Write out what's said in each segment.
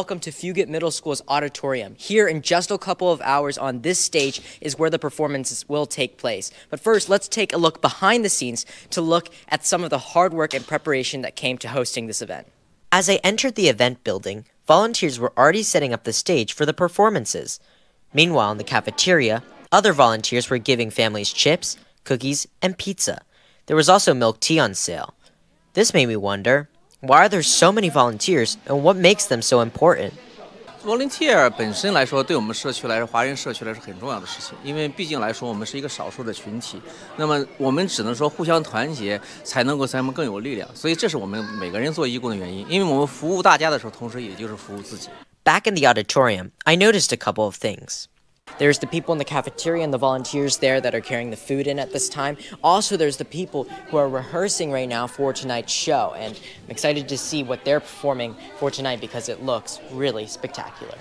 welcome to Fugate Middle School's auditorium. Here in just a couple of hours on this stage is where the performances will take place. But first, let's take a look behind the scenes to look at some of the hard work and preparation that came to hosting this event. As I entered the event building, volunteers were already setting up the stage for the performances. Meanwhile, in the cafeteria, other volunteers were giving families chips, cookies, and pizza. There was also milk tea on sale. This made me wonder, why are there so many volunteers and what makes them so important? Volunteer 本身来说，对我们社区来说，华人社区来说很重要的事情，因为毕竟来说我们是一个少数的群体，那么我们只能说互相团结，才能够使我们更有力量。所以这是我们每个人做义工的原因，因为我们服务大家的时候，同时也就是服务自己。Back in the auditorium, I noticed a couple of things. There's the people in the cafeteria and the volunteers there that are carrying the food in at this time. Also, there's the people who are rehearsing right now for tonight's show, and I'm excited to see what they're performing for tonight because it looks really spectacular.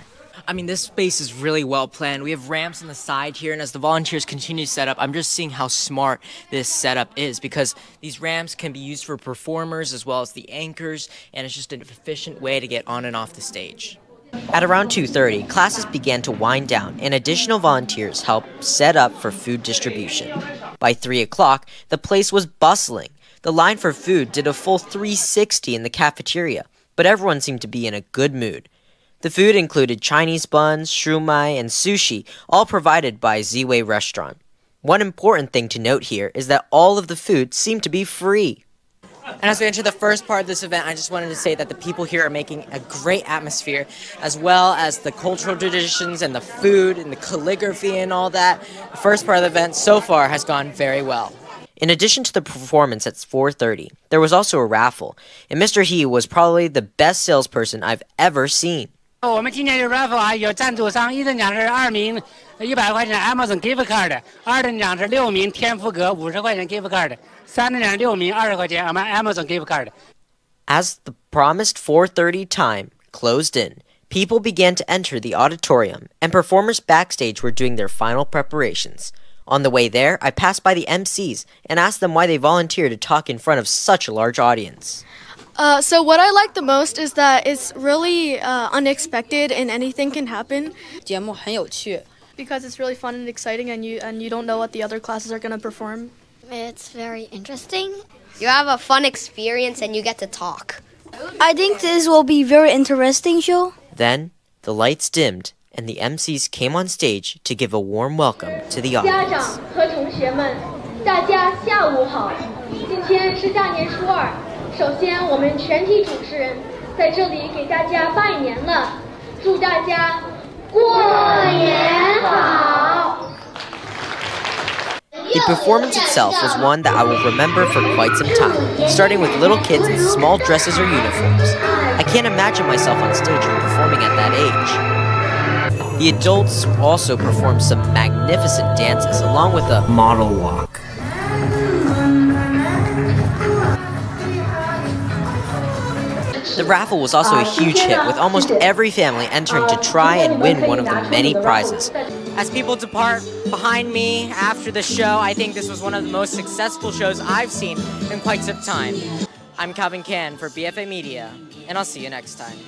I mean, this space is really well planned. We have ramps on the side here, and as the volunteers continue to set up, I'm just seeing how smart this setup is because these ramps can be used for performers as well as the anchors, and it's just an efficient way to get on and off the stage. At around 2:30, classes began to wind down and additional volunteers helped set up for food distribution. By 3 o'clock, the place was bustling. The line for food did a full 360 in the cafeteria, but everyone seemed to be in a good mood. The food included Chinese buns, shumai, and sushi, all provided by Ziwei Restaurant. One important thing to note here is that all of the food seemed to be free. And as we enter the first part of this event, I just wanted to say that the people here are making a great atmosphere, as well as the cultural traditions and the food and the calligraphy and all that. The first part of the event so far has gone very well. In addition to the performance at 4:30, there was also a raffle, and Mr. He was probably the best salesperson I've ever seen. 我们今年有 raffle 啊，有赞助商，一等奖是2名100块钱 Amazon gift card， 2等奖是6名天福阁50块钱 gift card， 3等奖6名20块钱 Amazon gift card。 As the promised 4:30 time closed in, people began to enter the auditorium, and performers backstage were doing their final preparations. On the way there, I passed by the MCs and asked them why they volunteered to talk in front of such a large audience. So what I like the most is that it's really unexpected and anything can happen. 节目很有趣 because it's really fun and exciting and you don't know what the other classes are going to perform. It's very interesting. You have a fun experience and you get to talk. I think this will be very interesting show. Then the lights dimmed and the MCs came on stage to give a warm welcome to the 家 audience. 长和同学们，大家下午好。今天是大年初二。首先，我们全体主持人在这里给大家拜年了，祝大家过年好。 The performance itself was one that I will remember for quite some time, starting with little kids in small dresses or uniforms. I can't imagine myself on stage or performing at that age. The adults also performed some magnificent dances along with a model walk. The raffle was also a huge hit, with almost every family entering to try and win one of the many prizes. As people depart behind me after the show, I think this was one of the most successful shows I've seen in quite some time. I'm Calvin Can for BFA Media, and I'll see you next time.